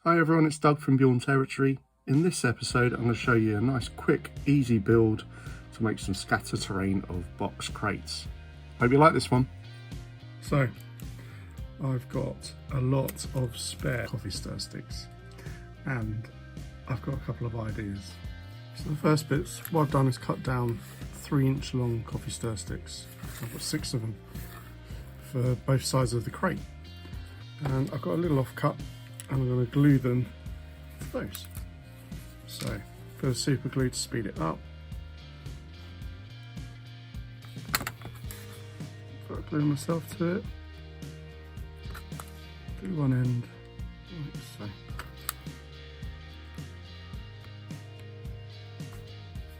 Hi everyone, it's Doug from Bjorn Territory. In this episode I'm going to show you a nice quick easy build to make some scatter terrain of box crates. Hope you like this one. So I've got a lot of spare coffee stir sticks and I've got a couple of ideas. So the first bits, what I've done is cut down 3-inch long coffee stir sticks. I've got 6 of them for both sides of the crate, and I've got a little off cut and I'm going to glue them to those. So put a super glue to speed it up. Put glue myself to it. Do one end like so.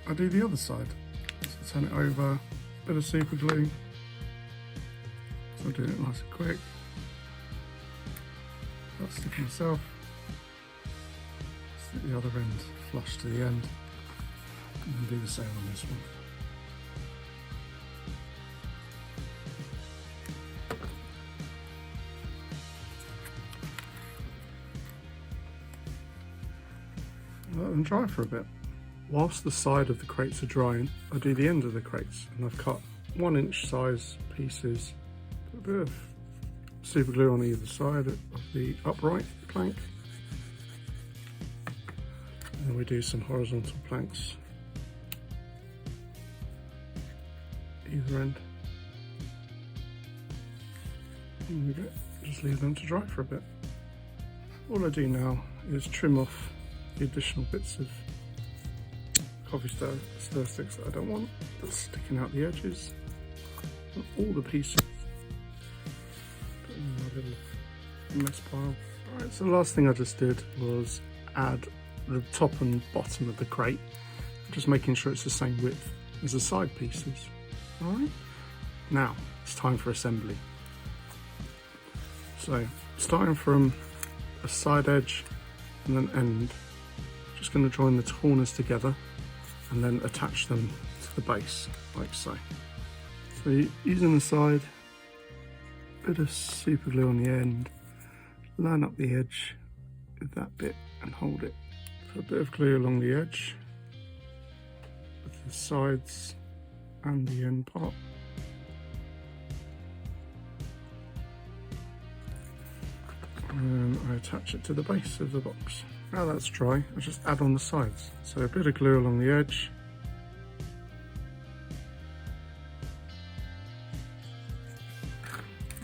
I do the other side. So turn it over, bit of super glue. So I'm doing it nice and quick. I'll stick myself. Stick the other end flush to the end, and do the same on this one. Let them dry for a bit. Whilst the side of the crates are drying, I do the end of the crates, and I've cut 1-inch size pieces, put a bit of super glue on either side of the upright plank, and then we do some horizontal planks either end, and we just leave them to dry for a bit. All I do now is trim off the additional bits of coffee stir sticks that I don't want, that's sticking out the edges, and all the pieces put in my little mess pile. Alright, so the last thing I just did was add the top and bottom of the crate, just making sure it's the same width as the side pieces. Alright, now it's time for assembly. So starting from a side edge and an end, just going to join the corners together and then attach them to the base like so. So using the side, bit of super glue on the end, line up the edge with that bit and hold it. Put a bit of glue along the edge with the sides and the end part. And then I attach it to the base of the box. Now that's dry, I just add on the sides. So a bit of glue along the edge.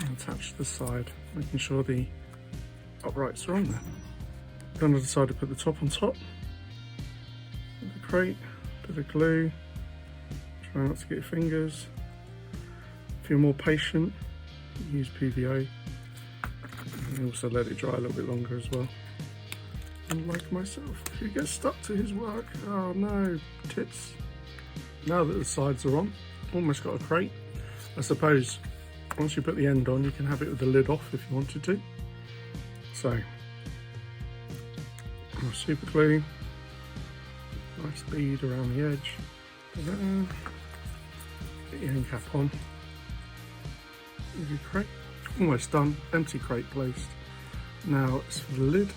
And attach the side, making sure the uprights are on there. Then I decided to put the top on top of the crate, bit of glue, try not to get your fingers. If you're more patient, use PVA. And also let it dry a little bit longer as well. Unlike myself, who gets stuck to his work. Oh no, tips. Now that the sides are on, almost got a crate. I suppose once you put the end on, you can have it with the lid off if you wanted to. So, more super glue, nice bead around the edge. Get your end cap on. With your crate, almost done. Empty crate placed. Now it's for the lid.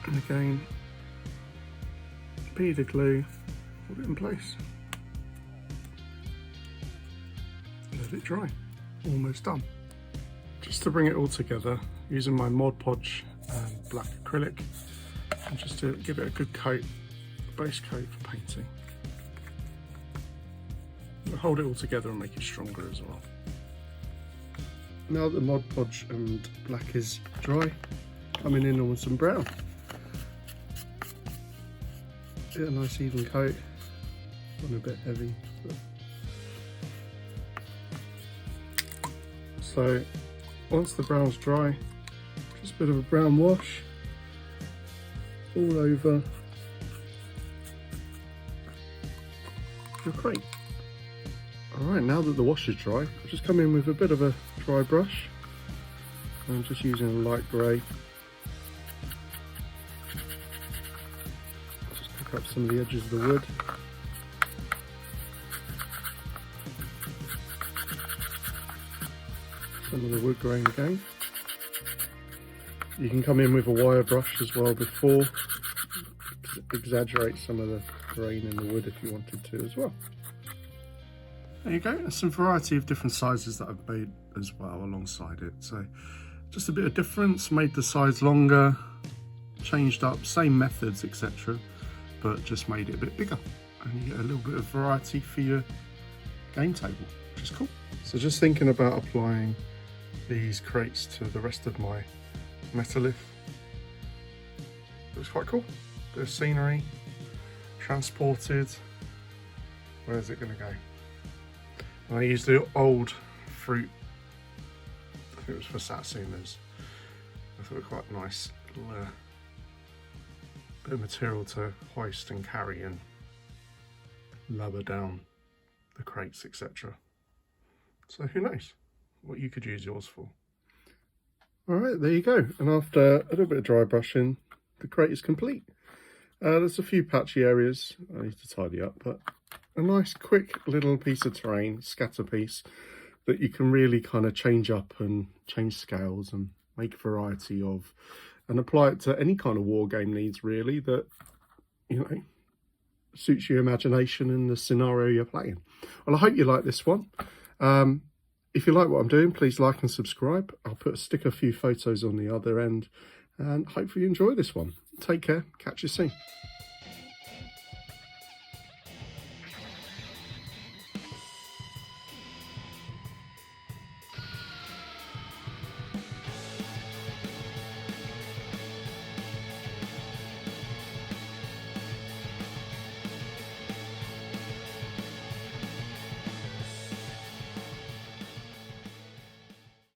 And again, bead of glue, put it in place. Let it dry. Almost done. Just to bring it all together, using my Mod Podge black acrylic, and just to give it a good coat, base coat for painting. We'll hold it all together and make it stronger as well. Now that the Mod Podge and black is dry, coming in on with some brown. Get a nice even coat, one a bit heavy. So once the brown's dry, just a bit of a brown wash all over your crate. Alright, now that the wash is dry, I'll just come in with a bit of a dry brush. I'm just using a light grey. Just pick up some of the edges of the wood. Some of the wood grain again. You can come in with a wire brush as well before, exaggerate some of the grain in the wood if you wanted to as well. There you go, there's some variety of different sizes that I've made as well alongside it. So just a bit of difference, made the size longer, changed up, same methods, etc., but just made it a bit bigger. And you get a little bit of variety for your game table, which is cool. So just thinking about applying these crates to the rest of my metallith. Looks quite cool. Bit of scenery, transported. Where's it going to go? And I used the old fruit, I think it was for satsumas. I thought it was quite nice little bit of material to hoist and carry and lower down the crates, etc. So who knows what you could use yours for. Alright, there you go. And after a little bit of dry brushing, the crate is complete. There's a few patchy areas I need to tidy up, but a nice quick little piece of terrain, scatter piece, that you can really kind of change up and change scales and make variety of, and apply it to any kind of war game needs really that, you know, suits your imagination and the scenario you're playing. Well, I hope you like this one. If you like what I'm doing, please like and subscribe. I'll stick a few photos on the other end, and hopefully you enjoy this one. Take care, catch you soon.